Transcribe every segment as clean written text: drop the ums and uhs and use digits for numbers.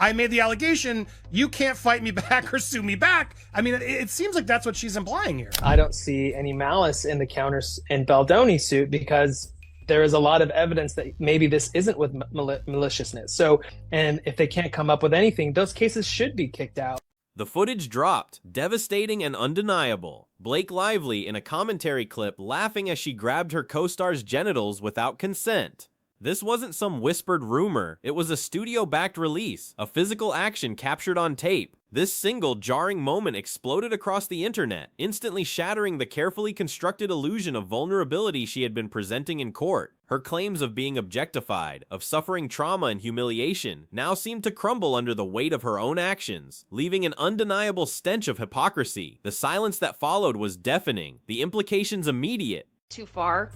I made the allegation, you can't fight me back or sue me back. I mean, it seems like that's what she's implying here. I don't see any malice in the counters in Baldoni's suit because there is a lot of evidence that maybe this isn't with maliciousness. So, and if they can't come up with anything, those cases should be kicked out. The footage dropped, devastating and undeniable. Blake Lively in a commentary clip laughing as she grabbed her co-star's genitals without consent. This wasn't some whispered rumor, it was a studio-backed release, a physical action captured on tape. This single jarring moment exploded across the internet, instantly shattering the carefully constructed illusion of vulnerability she had been presenting in court. Her claims of being objectified, of suffering trauma and humiliation, now seemed to crumble under the weight of her own actions, leaving an undeniable stench of hypocrisy. The silence that followed was deafening, the implications immediate. Too far,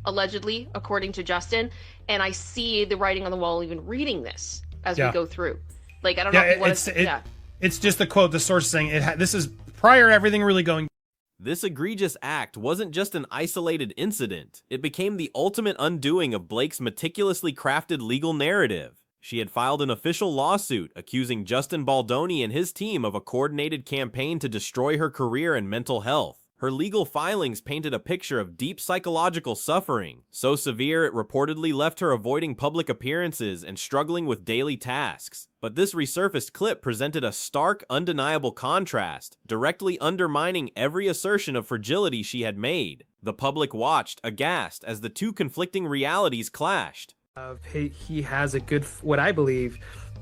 allegedly, according to Justin, and I see the writing on the wall even reading this as we go through. Like, I don't know if you want to... It's just the quote, the source saying, this is prior to everything really going. This egregious act wasn't just an isolated incident. It became the ultimate undoing of Blake's meticulously crafted legal narrative. She had filed an official lawsuit accusing Justin Baldoni and his team of a coordinated campaign to destroy her career and mental health. Her legal filings painted a picture of deep psychological suffering, so severe it reportedly left her avoiding public appearances and struggling with daily tasks. But this resurfaced clip presented a stark, undeniable contrast, directly undermining every assertion of fragility she had made. The public watched, aghast, as the two conflicting realities clashed. He has a good, what I believe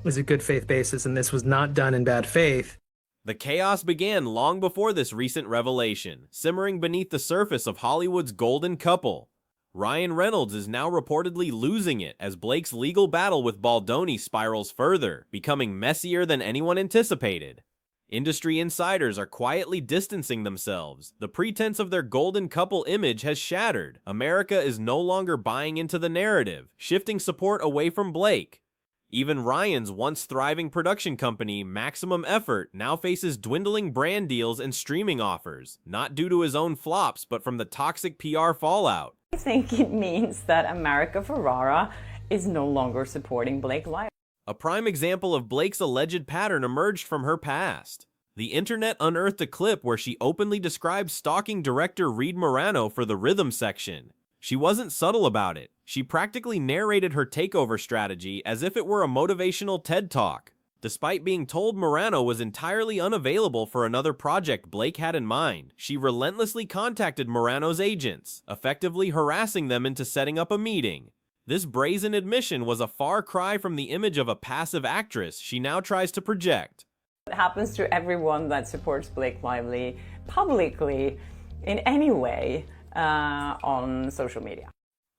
is a good faith basis, and this was not done in bad faith. The chaos began long before this recent revelation, simmering beneath the surface of Hollywood's golden couple. Ryan Reynolds is now reportedly losing it as Blake's legal battle with Baldoni spirals further, becoming messier than anyone anticipated. Industry insiders are quietly distancing themselves. The pretense of their golden couple image has shattered. America is no longer buying into the narrative, shifting support away from Blake. Even Ryan's once thriving production company, Maximum Effort, now faces dwindling brand deals and streaming offers, not due to his own flops, but from the toxic PR fallout. I think it means that America Ferrara is no longer supporting Blake Lively. A prime example of Blake's alleged pattern emerged from her past. The internet unearthed a clip where she openly described stalking director Reed Morano for the rhythm section. She wasn't subtle about it. She practically narrated her takeover strategy as if it were a motivational TED Talk. Despite being told Morano was entirely unavailable for another project Blake had in mind, she relentlessly contacted Morano's agents, effectively harassing them into setting up a meeting. This brazen admission was a far cry from the image of a passive actress she now tries to project. It happens to everyone that supports Blake Lively publicly in any way on social media.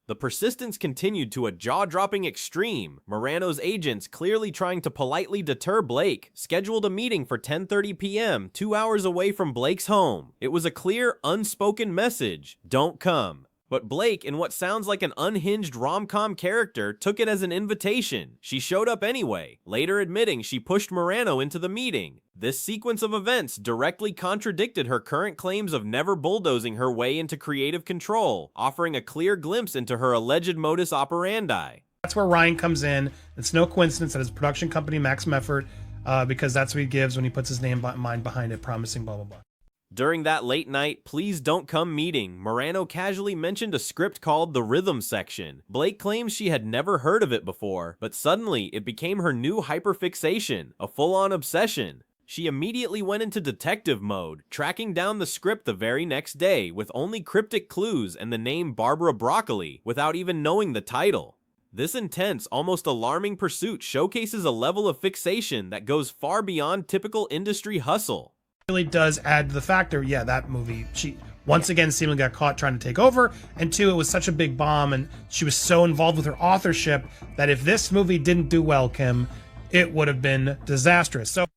The persistence continued to a jaw-dropping extreme. Morano's agents, clearly trying to politely deter Blake, scheduled a meeting for 10:30 p.m., 2 hours away from Blake's home. It was a clear, unspoken message: don't come. But Blake, in what sounds like an unhinged rom-com character, took it as an invitation. She showed up anyway, later admitting she pushed Morano into the meeting. This sequence of events directly contradicted her current claims of never bulldozing her way into creative control, offering a clear glimpse into her alleged modus operandi. That's where Ryan comes in. It's no coincidence that his production company, Maximum Effort, because that's what he gives when he puts his name mind behind it, promising blah, blah, blah. During that late night "please don't come" meeting, Morano casually mentioned a script called The Rhythm Section. Blake claims she had never heard of it before, but suddenly it became her new hyperfixation, a full-on obsession. She immediately went into detective mode, tracking down the script the very next day with only cryptic clues and the name Barbara Broccoli, without even knowing the title. This intense, almost alarming pursuit showcases a level of fixation that goes far beyond typical industry hustle. Really does add to the factor, yeah, that movie, she once again seemingly got caught trying to take over, and two, it was such a big bomb and she was so involved with her authorship that if this movie didn't do well, Kim, it would have been disastrous. So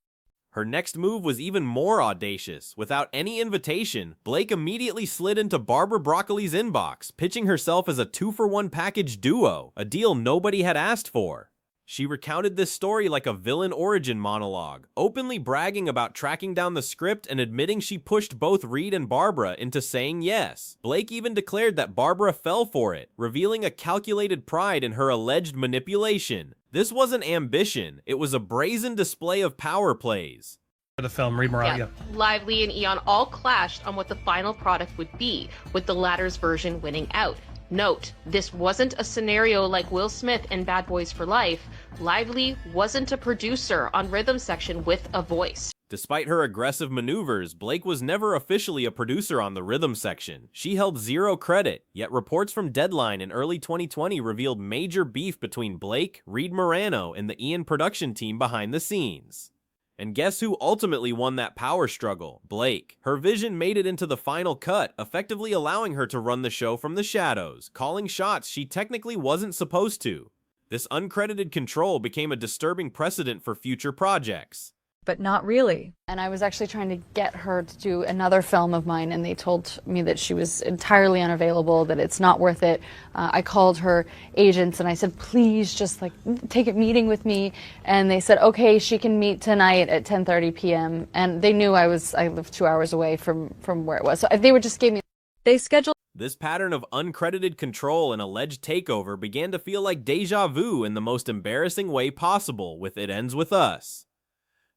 her next move was even more audacious. Without any invitation, Blake immediately slid into Barbara Broccoli's inbox, pitching herself as a 2-for-1 package duo, a deal nobody had asked for. She recounted this story like a villain origin monologue, openly bragging about tracking down the script and admitting she pushed both Reed and Barbara into saying yes. Blake even declared that Barbara fell for it, revealing a calculated pride in her alleged manipulation. This wasn't ambition, it was a brazen display of power plays. For the film, read more out. Yeah. Lively and Eon all clashed on what the final product would be, with the latter's version winning out. Note, this wasn't a scenario like Will Smith in Bad Boys for Life. Lively wasn't a producer on Rhythm Section with a voice. Despite her aggressive maneuvers, Blake was never officially a producer on the Rhythm Section. She held zero credit, yet reports from Deadline in early 2020 revealed major beef between Blake, Reed Morano, and the Ian production team behind the scenes. And guess who ultimately won that power struggle? Blake. Her vision made it into the final cut, effectively allowing her to run the show from the shadows, calling shots she technically wasn't supposed to. This uncredited control became a disturbing precedent for future projects. But not really. And I was actually trying to get her to do another film of mine, and they told me that she was entirely unavailable, that it's not worth it. I called her agents and I said, please just like take a meeting with me. And they said, okay, she can meet tonight at 10:30 p.m. And they knew I lived 2 hours away from where it was. So they just gave me. They scheduled. This pattern of uncredited control and alleged takeover began to feel like deja vu in the most embarrassing way possible with It Ends With Us.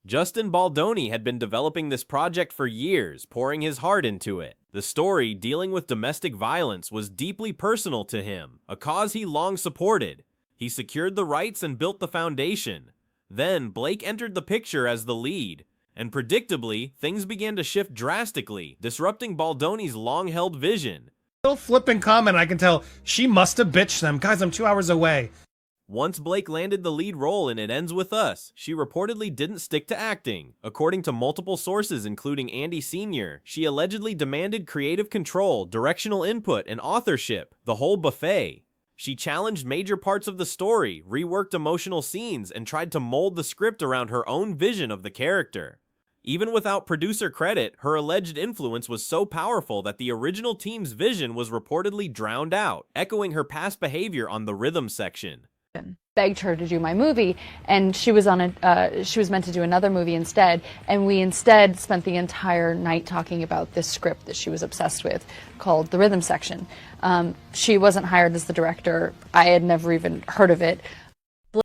Justin Baldoni had been developing this project for years, pouring his heart into it. The story, dealing with domestic violence, was deeply personal to him, a cause he long supported. He secured the rights and built the foundation. Then, Blake entered the picture as the lead, and predictably, things began to shift drastically, disrupting Baldoni's long-held vision. Little flipping comment, I can tell she must have bitched them. Guys, I'm 2 hours away. Once Blake landed the lead role in It Ends With Us, she reportedly didn't stick to acting. According to multiple sources, including Andy Sr., she allegedly demanded creative control, directional input, and authorship, the whole buffet. She challenged major parts of the story, reworked emotional scenes, and tried to mold the script around her own vision of the character. Even without producer credit, her alleged influence was so powerful that the original team's vision was reportedly drowned out, echoing her past behavior on the Rhythm Section. Begged her to do my movie, and she was meant to do another movie instead, and we instead spent the entire night talking about this script that she was obsessed with called The Rhythm Section. She wasn't hired as the director. I had never even heard of it.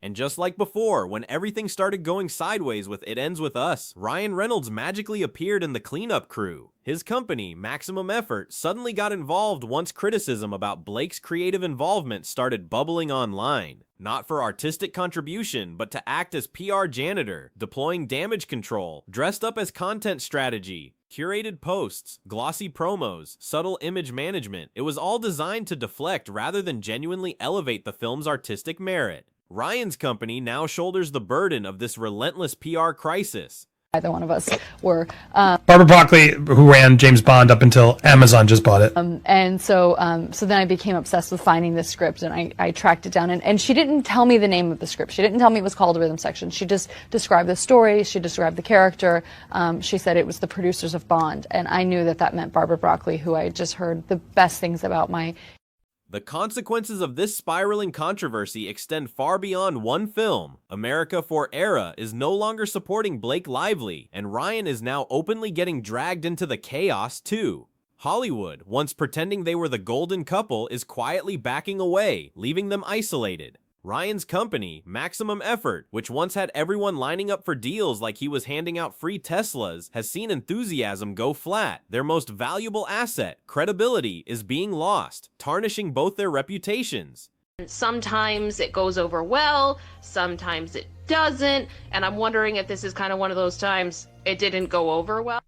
And just like before, when everything started going sideways with It Ends With Us, Ryan Reynolds magically appeared in the cleanup crew. His company, Maximum Effort, suddenly got involved once criticism about Blake's creative involvement started bubbling online. Not for artistic contribution, but to act as PR janitor, deploying damage control, dressed up as content strategy, curated posts, glossy promos, subtle image management. It was all designed to deflect rather than genuinely elevate the film's artistic merit. Ryan's company now shoulders the burden of this relentless PR crisis. Either one of us were. Barbara Broccoli, who ran James Bond up until Amazon just bought it. And so then I became obsessed with finding this script, and I tracked it down. And she didn't tell me the name of the script. She didn't tell me it was called Rhythm Section. She just described the story. She described the character. She said it was the producers of Bond. And I knew that meant Barbara Broccoli, who I had just heard the best things about my... The consequences of this spiraling controversy extend far beyond one film. America for Era is no longer supporting Blake Lively, and Ryan is now openly getting dragged into the chaos too. Hollywood, once pretending they were the golden couple, is quietly backing away, leaving them isolated. Ryan's company, Maximum Effort, which once had everyone lining up for deals like he was handing out free Teslas, has seen enthusiasm go flat. Their most valuable asset, credibility, is being lost, tarnishing both their reputations. Sometimes it goes over well, sometimes it doesn't, and I'm wondering if this is kind of one of those times it didn't go over well.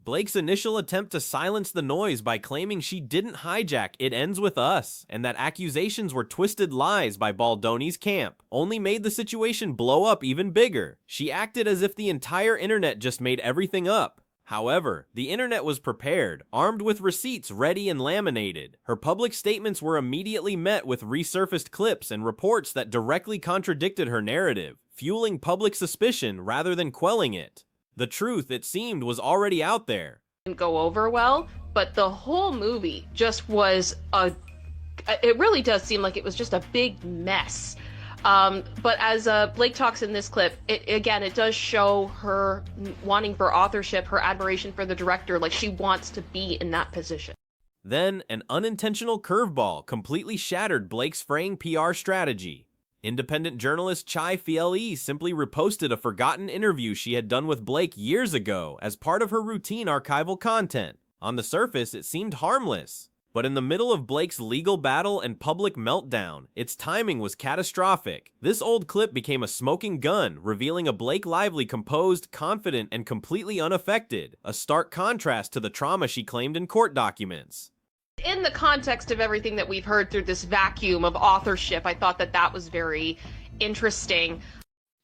Blake's initial attempt to silence the noise by claiming she didn't hijack It Ends With Us, and that accusations were twisted lies by Baldoni's camp, only made the situation blow up even bigger. She acted as if the entire internet just made everything up. However, the internet was prepared, armed with receipts ready and laminated. Her public statements were immediately met with resurfaced clips and reports that directly contradicted her narrative, fueling public suspicion rather than quelling it. The truth, it seemed, was already out there. Didn't go over well, but the whole movie just was it really does seem like it was just a big mess. But as Blake talks in this clip, it does show her wanting for authorship, her admiration for the director, like she wants to be in that position. Then, an unintentional curveball completely shattered Blake's fraying PR strategy. Independent journalist Chai Fle simply reposted a forgotten interview she had done with Blake years ago as part of her routine archival content. On the surface, it seemed harmless, but in the middle of Blake's legal battle and public meltdown, its timing was catastrophic. This old clip became a smoking gun, revealing a Blake Lively composed, confident, and completely unaffected, a stark contrast to the trauma she claimed in court documents. In the context of everything that we've heard through this vacuum of authorship, I thought that that was very interesting.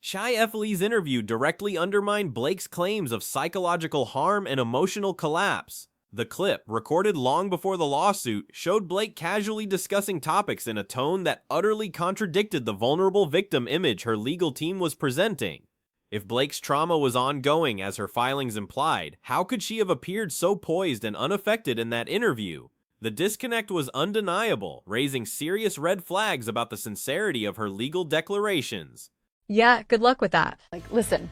Chai Fle's interview directly undermined Blake's claims of psychological harm and emotional collapse. The clip, recorded long before the lawsuit, showed Blake casually discussing topics in a tone that utterly contradicted the vulnerable victim image her legal team was presenting. If Blake's trauma was ongoing, as her filings implied, how could she have appeared so poised and unaffected in that interview? The disconnect was undeniable, raising serious red flags about the sincerity of her legal declarations. Yeah, good luck with that. Like, listen,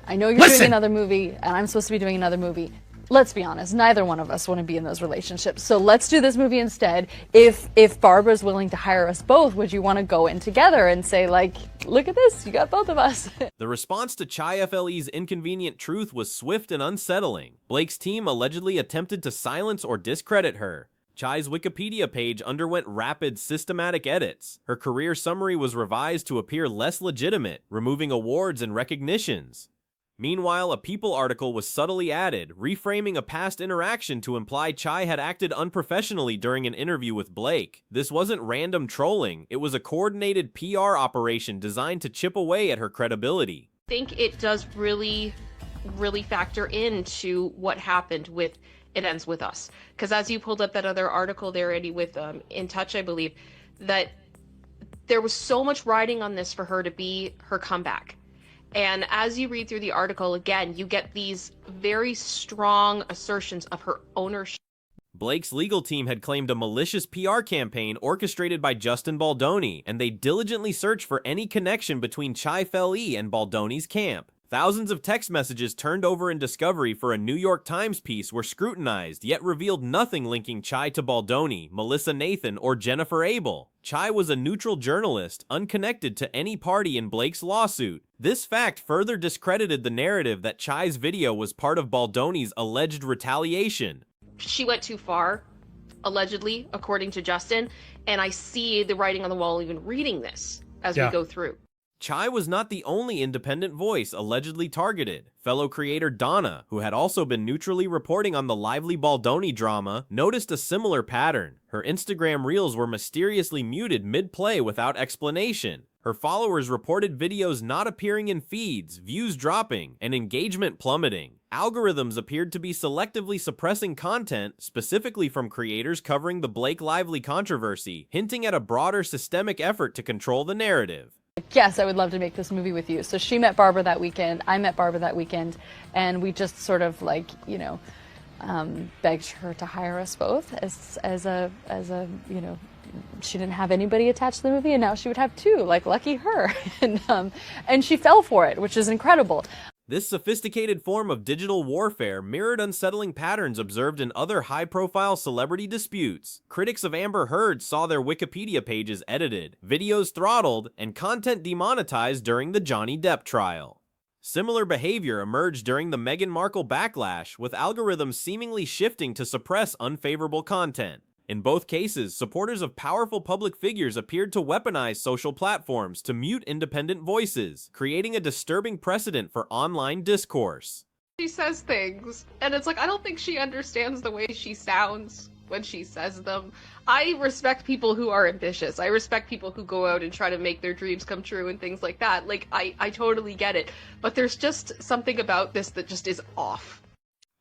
I know you're doing another movie, and I'm supposed to be doing another movie. Let's be honest, neither one of us want to be in those relationships. So let's do this movie instead. If Barbara's willing to hire us both, would you want to go in together and say, like, look at this, you got both of us? The response to Chai Fle's inconvenient truth was swift and unsettling. Blake's team allegedly attempted to silence or discredit her. Chai's Wikipedia page underwent rapid, systematic edits. Her career summary was revised to appear less legitimate, removing awards and recognitions. Meanwhile, a People article was subtly added, reframing a past interaction to imply Chai had acted unprofessionally during an interview with Blake. This wasn't random trolling, it was a coordinated PR operation designed to chip away at her credibility. I think it does really factor into what happened with It Ends With Us. Because as you pulled up that other article there, Eddie, with In Touch, I believe, that there was so much riding on this for her to be her comeback. And as you read through the article, again, you get these very strong assertions of her ownership. Blake's legal team had claimed a malicious PR campaign orchestrated by Justin Baldoni, and they diligently searched for any connection between Chai Fle and Baldoni's camp. Thousands of text messages turned over in discovery for a New York Times piece were scrutinized, yet revealed nothing linking Chai to Baldoni, Melissa Nathan, or Jennifer Abel. Chai was a neutral journalist, unconnected to any party in Blake's lawsuit. This fact further discredited the narrative that Chai's video was part of Baldoni's alleged retaliation. She went too far, allegedly, according to Justin, and I see the writing on the wall even reading this as we go through. Chai was not the only independent voice allegedly targeted. Fellow creator Donna, who had also been neutrally reporting on the Lively Baldoni drama, noticed a similar pattern. Her Instagram reels were mysteriously muted mid-play without explanation. Her followers reported videos not appearing in feeds, views dropping, and engagement plummeting. Algorithms appeared to be selectively suppressing content, specifically from creators covering the Blake Lively controversy, hinting at a broader systemic effort to control the narrative. Yes, I would love to make this movie with you. So she met Barbara that weekend, I met Barbara that weekend, and we just sort of like, you know, begged her to hire us both as a, you know, she didn't have anybody attached to the movie, and now she would have two, like lucky her. And she fell for it, which is incredible. This sophisticated form of digital warfare mirrored unsettling patterns observed in other high-profile celebrity disputes. Critics of Amber Heard saw their Wikipedia pages edited, videos throttled, and content demonetized during the Johnny Depp trial. Similar behavior emerged during the Meghan Markle backlash, with algorithms seemingly shifting to suppress unfavorable content. In both cases, supporters of powerful public figures appeared to weaponize social platforms to mute independent voices, creating a disturbing precedent for online discourse. She says things, and it's like, I don't think she understands the way she sounds when she says them. I respect people who are ambitious. I respect people who go out and try to make their dreams come true and things like that. Like, I totally get it. But there's just something about this that just is off.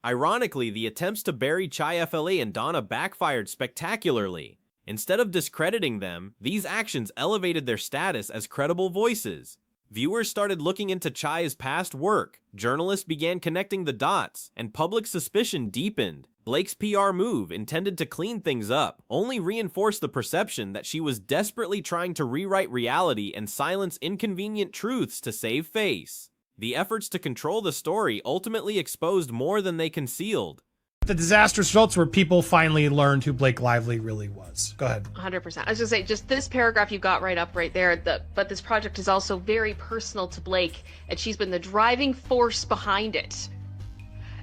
Ironically, the attempts to bury Chai Fle and Donna backfired spectacularly. Instead of discrediting them, these actions elevated their status as credible voices. Viewers started looking into Chai's past work, journalists began connecting the dots, and public suspicion deepened. Blake's PR move, intended to clean things up, only reinforced the perception that she was desperately trying to rewrite reality and silence inconvenient truths to save face. The efforts to control the story ultimately exposed more than they concealed. The disastrous results where people finally learned who Blake Lively really was. Go ahead. 100%. I was going to say, just this paragraph you got right up right there, but this project is also very personal to Blake, and she's been the driving force behind it.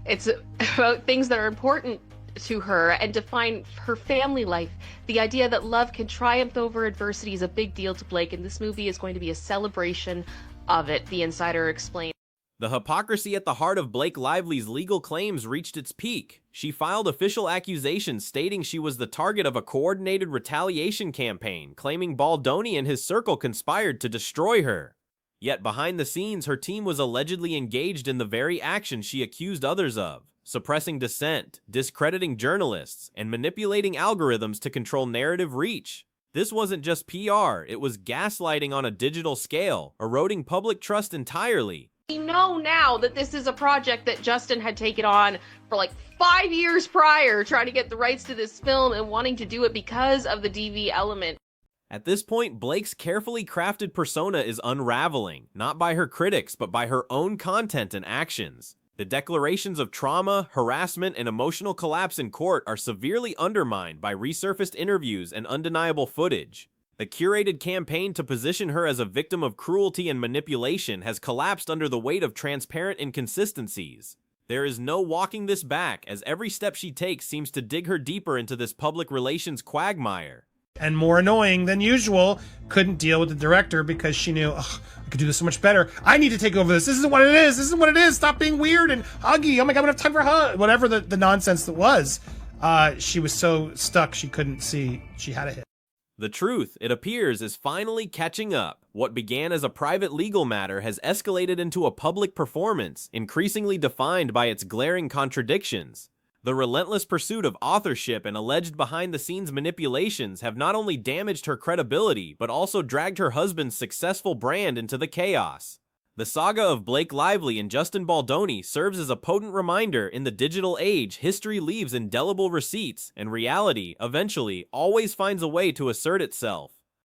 It's about things that are important to her and define her family life. The idea that love can triumph over adversity is a big deal to Blake, and this movie is going to be a celebration of it, the insider explained. The hypocrisy at the heart of Blake Lively's legal claims reached its peak. She filed official accusations stating she was the target of a coordinated retaliation campaign, claiming Baldoni and his circle conspired to destroy her. Yet behind the scenes, her team was allegedly engaged in the very action she accused others of, suppressing dissent, discrediting journalists, and manipulating algorithms to control narrative reach. This wasn't just PR, it was gaslighting on a digital scale, eroding public trust entirely. We know now that this is a project that Justin had taken on for like 5 years prior, trying to get the rights to this film and wanting to do it because of the DV element. At this point, Blake's carefully crafted persona is unraveling, not by her critics, but by her own content and actions. The declarations of trauma, harassment, and emotional collapse in court are severely undermined by resurfaced interviews and undeniable footage. The curated campaign to position her as a victim of cruelty and manipulation has collapsed under the weight of transparent inconsistencies. There is no walking this back, as every step she takes seems to dig her deeper into this public relations quagmire. And more annoying than usual, couldn't deal with the director because she knew, I could do this so much better. I need to take over this. This isn't what it is. This isn't what it is. Stop being weird and huggy. Oh my God, I don't have time for hug. Whatever the nonsense that was. She was so stuck she couldn't see she had a hit. The truth, it appears, is finally catching up. What began as a private legal matter has escalated into a public performance, increasingly defined by its glaring contradictions. The relentless pursuit of authorship and alleged behind-the-scenes manipulations have not only damaged her credibility, but also dragged her husband's successful brand into the chaos. The saga of Blake Lively and Justin Baldoni serves as a potent reminder in the digital age history leaves indelible receipts, and reality, eventually, always finds a way to assert itself.